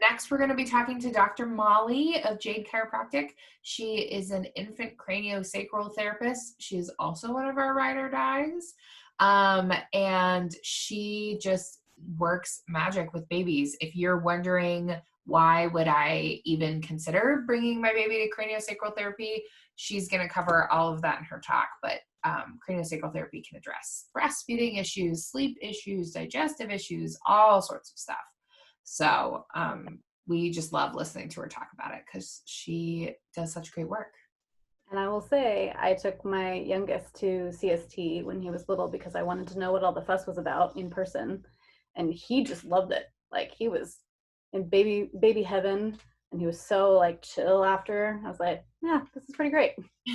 Next, we're going to be talking to Dr. Molly of Jade Chiropractic. She is an infant craniosacral therapist. She is also one of our ride or dies. And she just works magic with babies. If you're wondering why would I even consider bringing my baby to craniosacral therapy, she's going to cover all of that in her talk. But craniosacral therapy can address breastfeeding issues, sleep issues, digestive issues, all sorts of stuff. So we just love listening to her talk about it because she does such great work. And I will say, I took my youngest to CST when he was little because I wanted to know what all the fuss was about in person. And he just loved it. Like, he was in baby heaven, and he was so like chill after. I was like, yeah, this is pretty great.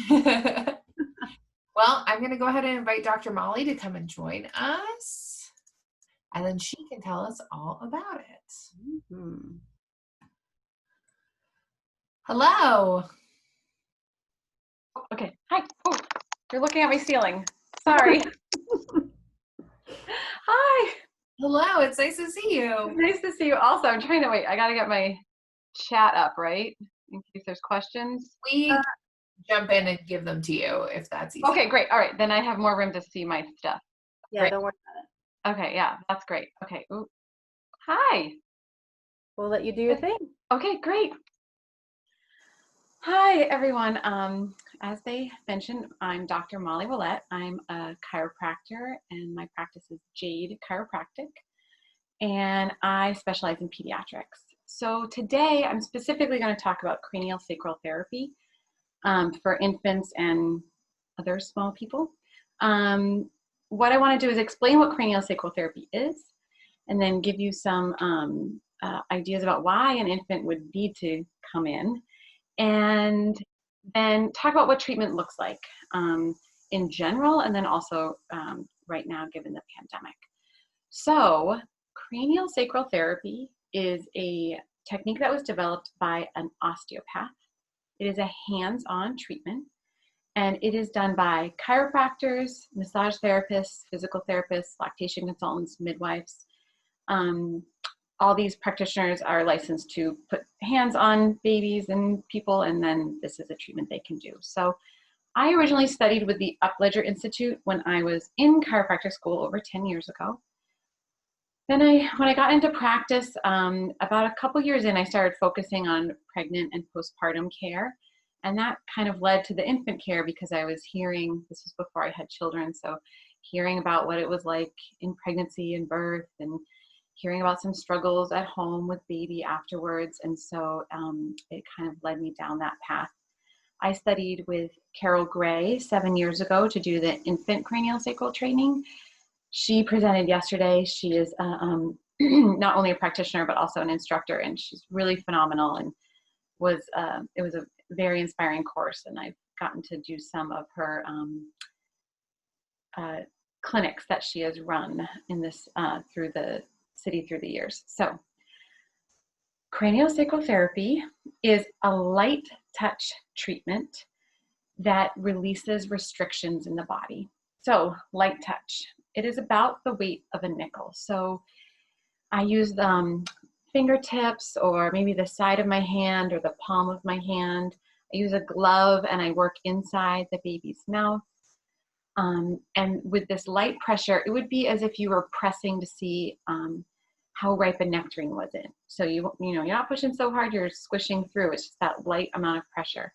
Well, I'm going to go ahead and invite Dr. Molly to come and join us. And then she can tell us all about it. Mm-hmm. Hello. Okay. Hi. Oh, you're looking at my ceiling. Sorry. Hi. Hello. It's nice to see you. Nice to see you also. I'm trying to wait. I got to get my chat up, right? In case there's questions. We jump in and give them to you if that's easy. Okay, great. All right. Then I have more room to see my stuff. Yeah, great. Don't worry about it. Okay. Yeah, that's great. Okay. Ooh. Hi. We'll let you do your thing. Okay, great. Hi, everyone. As they mentioned, I'm Dr. Molly Ouellette. I'm a chiropractor, and my practice is Jade Chiropractic, and I specialize in pediatrics. So today, I'm specifically going to talk about craniosacral therapy for infants and other small people. What I want to do is explain what craniosacral therapy is, and then give you some ideas about why an infant would need to come in, and then talk about what treatment looks like in general, and then also right now given the pandemic. So craniosacral therapy is a technique that was developed by an osteopath. It is a hands-on treatment, and it is done by chiropractors, massage therapists, physical therapists, lactation consultants, midwives. All these practitioners are licensed to put hands on babies and people, and then this is a treatment they can do. So I originally studied with the Upledger Institute when I was in chiropractic school over 10 years ago. Then when I got into practice, about a couple years in, I started focusing on pregnant and postpartum care. And that kind of led to the infant care because I was hearing, this was before I had children, so hearing about what it was like in pregnancy and birth, and hearing about some struggles at home with baby afterwards. And so it kind of led me down that path. I studied with Carol Gray 7 years ago to do the infant craniosacral training. She presented yesterday. She is not only a practitioner, but also an instructor, and she's really phenomenal, and it was a very inspiring course. And I've gotten to do some of her clinics that she has run in this through the city through the years. So craniosacral therapy is a light touch treatment that releases restrictions in the body. So light touch, it is about the weight of a nickel. So I use fingertips, or maybe the side of my hand or the palm of my hand. I use a glove and I work inside the baby's mouth. And with this light pressure, it would be as if you were pressing to see how ripe a nectarine was in. So you're not pushing so hard, you're squishing through. It's just that light amount of pressure.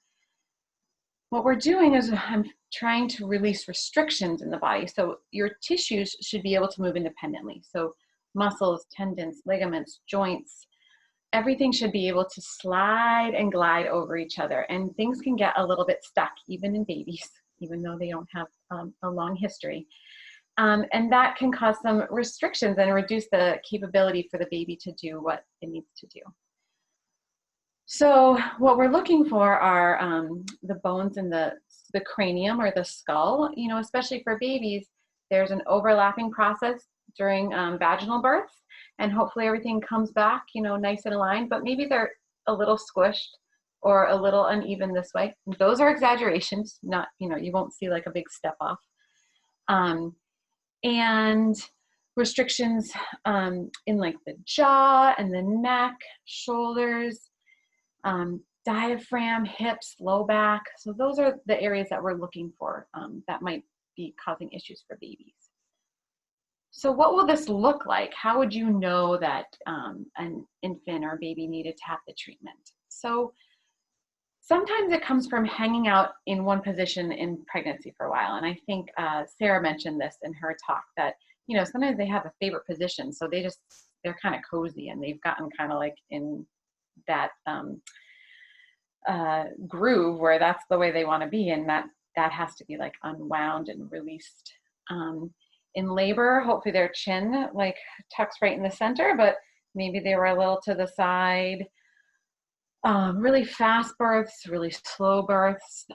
What we're doing is I'm trying to release restrictions in the body. So your tissues should be able to move independently. So muscles, tendons, ligaments, joints, everything should be able to slide and glide over each other. And things can get a little bit stuck, even in babies, even though they don't have a long history. And that can cause some restrictions and reduce the capability for the baby to do what it needs to do. So what we're looking for are the bones in the cranium or the skull. Especially for babies, there's an overlapping process during vaginal birth, and hopefully everything comes back, nice and aligned, but maybe they're a little squished or a little uneven this way. And those are exaggerations, not, you won't see like a big step off. And restrictions in like the jaw and the neck, shoulders, diaphragm, hips, low back. So those are the areas that we're looking for that might be causing issues for babies. So what will this look like? How would you know that an infant or baby needed to have the treatment? So sometimes it comes from hanging out in one position in pregnancy for a while. And I think Sarah mentioned this in her talk that, you know, sometimes they have a favorite position. So they're kind of cozy and they've gotten kind of like in that groove where that's the way they want to be. And that has to be like unwound and released. In labor, hopefully their chin like tucks right in the center, but maybe they were a little to the side. Really fast births, really slow births.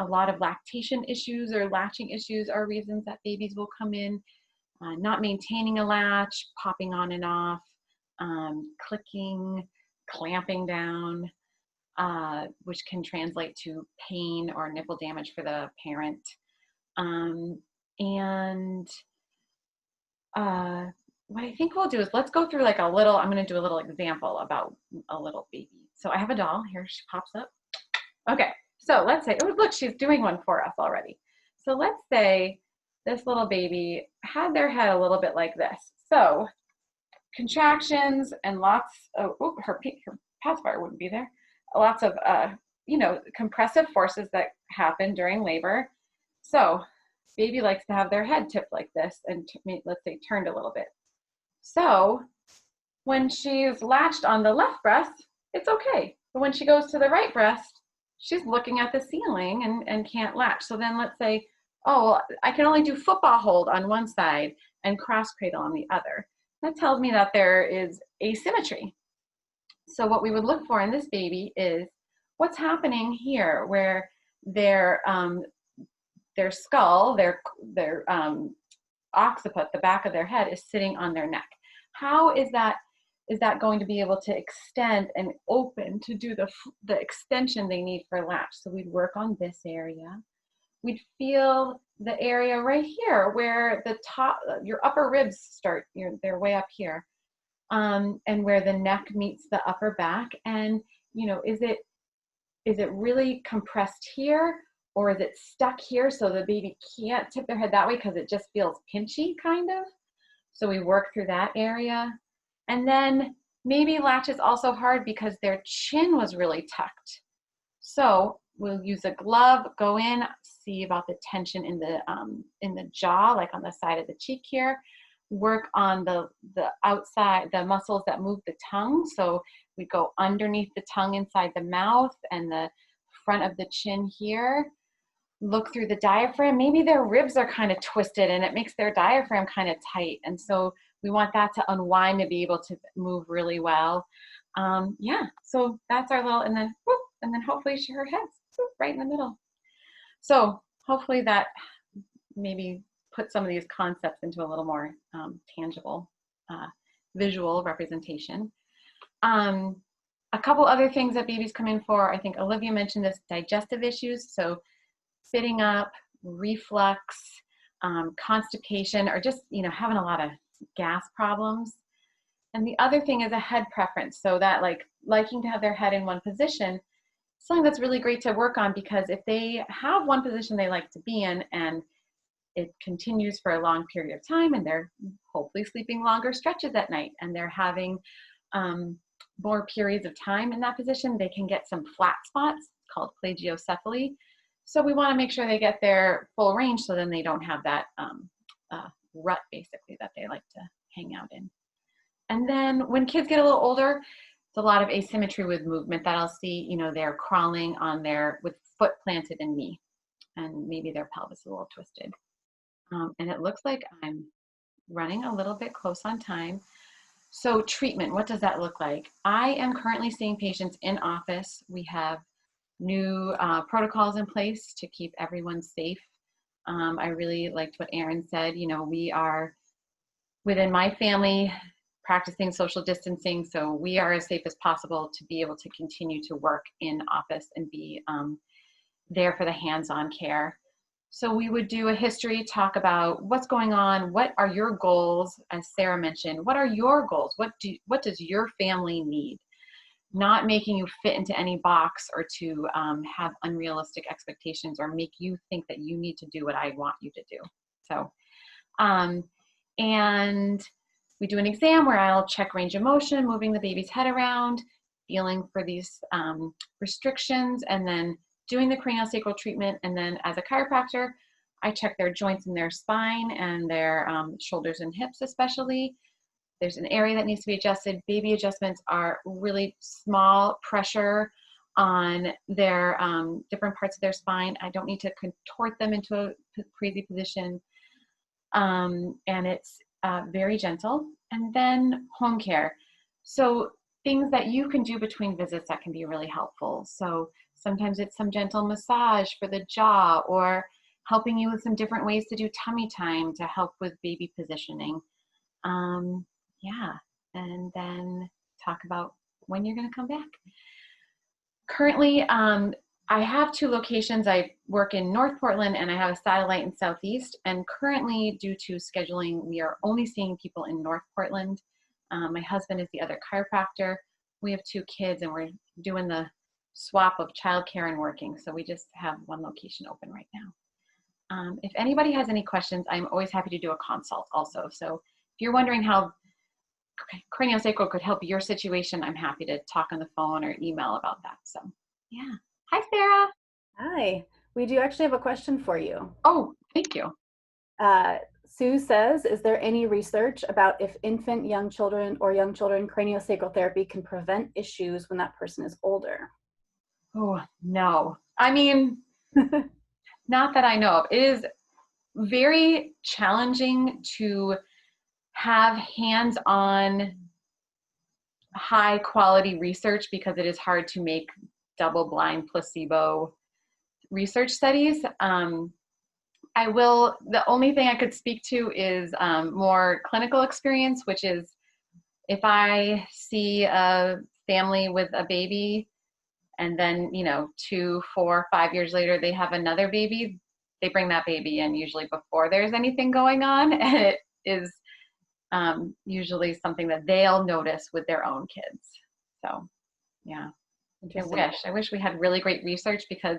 A lot of lactation issues or latching issues are reasons that babies will come in. Not maintaining a latch, popping on and off, clicking, clamping down, which can translate to pain or nipple damage for the parent. What I think we'll do is let's go through like I'm going to do a little example about a little baby. So I have a doll here. She pops up. Okay. So let's say, oh, look, she's doing one for us already. So let's say this little baby had their head a little bit like this. So contractions and lots of, her pacifier wouldn't be there. Lots of, compressive forces that happen during labor. So baby likes to have their head tipped like this and let's say turned a little bit. So when she's latched on the left breast, it's okay. But when she goes to the right breast, she's looking at the ceiling and can't latch. So then let's say, oh, well, I can only do football hold on one side and cross cradle on the other. That tells me that there is asymmetry. So what we would look for in this baby is what's happening here where their skull, their occiput, the back of their head is sitting on their neck. How is that going to be able to extend and open to do the extension they need for latch? So we'd work on this area. We'd feel the area right here where the top, your upper ribs start, they're way up here, and where the neck meets the upper back. And, is it really compressed here? Or is it stuck here so the baby can't tip their head that way because it just feels pinchy kind of? So we work through that area. And then maybe latch is also hard because their chin was really tucked. So we'll use a glove, go in, see about the tension in the jaw, like on the side of the cheek here. Work on the outside, the muscles that move the tongue. So we go underneath the tongue inside the mouth and the front of the chin here. Look through the diaphragm. Maybe their ribs are kind of twisted and it makes their diaphragm kind of tight. And so we want that to unwind to be able to move really well. So that's our little, and then hopefully her head's right in the middle. So hopefully that maybe put some of these concepts into a little more tangible visual representation. A couple other things that babies come in for, I think Olivia mentioned this, digestive issues. So sitting up, reflux, constipation, or just, having a lot of gas problems. And the other thing is a head preference. So that liking to have their head in one position, something that's really great to work on, because if they have one position they like to be in and it continues for a long period of time and they're hopefully sleeping longer stretches at night and they're having more periods of time in that position, they can get some flat spots called plagiocephaly. So we want to make sure they get their full range so then they don't have that rut basically that they like to hang out in. And then when kids get a little older, it's a lot of asymmetry with movement that I'll see, they're crawling on with foot planted in knee and maybe their pelvis is a little twisted. And it looks like I'm running a little bit close on time. So treatment, what does that look like? I am currently seeing patients in office. We have new protocols in place to keep everyone safe. I really liked what Erin said. We are within my family practicing social distancing, so we are as safe as possible to be able to continue to work in office and be there for the hands-on care. So we would do a history, talk about what's going on, what are your goals, as Sarah mentioned, what are your goals? What does your family need? Not making you fit into any box or to have unrealistic expectations or make you think that you need to do what I want you to do. So, and we do an exam where I'll check range of motion, moving the baby's head around, feeling for these restrictions, and then doing the craniosacral treatment. And then as a chiropractor, I check their joints in their spine and their shoulders and hips especially. There's an area that needs to be adjusted. Baby adjustments are really small pressure on their different parts of their spine. I don't need to contort them into a crazy position. And it's very gentle. And then home care. So things that you can do between visits that can be really helpful. So sometimes it's some gentle massage for the jaw, or helping you with some different ways to do tummy time to help with baby positioning. Yeah, and then talk about when you're going to come back. Currently, I have 2 locations. I work in North Portland and I have a satellite in Southeast. And currently, due to scheduling, we are only seeing people in North Portland. My husband is the other chiropractor. We have 2 kids and we're doing the swap of childcare and working. So we just have 1 location open right now. If anybody has any questions, I'm always happy to do a consult also. So if you're wondering how Craniosacral could help your situation, I'm happy to talk on the phone or email about that. So yeah. Hi, Sarah. Hi. We do actually have a question for you. Oh, thank you. Sue says, is there any research about if infant, young children craniosacral therapy can prevent issues when that person is older? Oh, no. I mean, not that I know of. It is very challenging to have hands-on high quality research because it is hard to make double-blind placebo research studies. The only thing I could speak to is more clinical experience, which is if I see a family with a baby and then, 2, 4, 5 years later, they have another baby, they bring that baby in usually before there's anything going on. And it is usually something that they'll notice with their own kids. So yeah, I wish we had really great research, because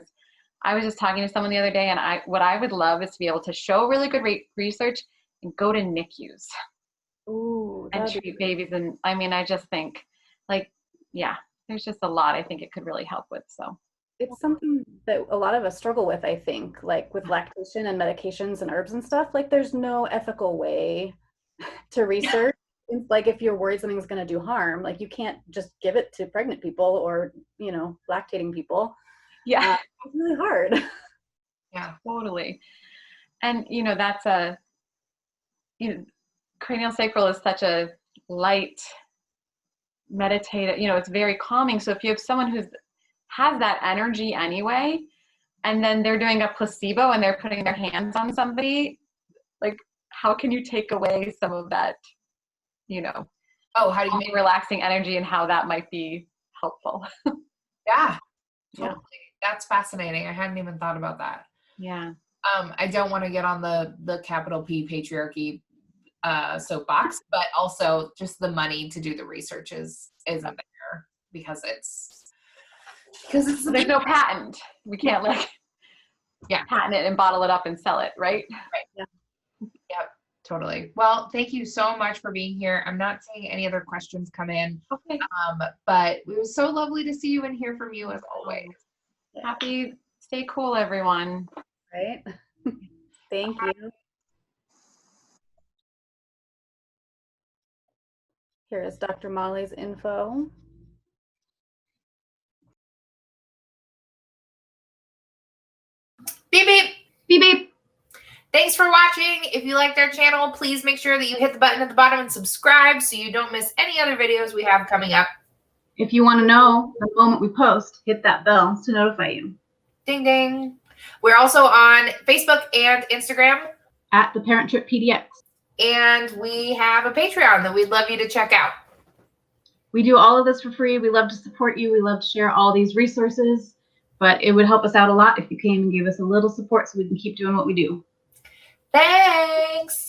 I was just talking to someone the other day, and what I would love is to be able to show really good research and go to NICUs. Ooh, and treat babies. And I mean, I just think there's just a lot I think it could really help with. So it's something that a lot of us struggle with, I think, like with lactation and medications and herbs and stuff. Like there's no ethical way to research. It's like if you're worried something's going to do harm, like you can't just give it to pregnant people or, lactating people. Yeah. It's really hard. Yeah, totally. And, that's craniosacral is such a light, meditative, it's very calming. So if you have someone who has that energy anyway, and then they're doing a placebo and they're putting their hands on somebody, like, how can you take away some of that, how do you make relaxing energy, and how that might be helpful? Yeah, totally. That's fascinating. I hadn't even thought about that. Yeah. I don't want to get on the capital P patriarchy soapbox, but also just the money to do the research isn't there because there's no patent. We can't patent it and bottle it up and sell it, right? Right. Yeah. Yep. Totally. Well, thank you so much for being here. I'm not seeing any other questions come in. Okay. But it was so lovely to see you and hear from you as always. Happy, stay cool, everyone. Right. Thank you. Here is Dr. Molly's info. Beep, beep. Beep, beep. Thanks for watching. If you liked our channel, please make sure that you hit the button at the bottom and subscribe so you don't miss any other videos we have coming up. If you want to know the moment we post, hit that bell to notify you. Ding, ding. We're also on Facebook and Instagram At the Parent Trip PDX. And we have a Patreon that we'd love you to check out. We do all of this for free. We love to support you. We love to share all these resources. But it would help us out a lot if you came and gave us a little support so we can keep doing what we do. Thanks.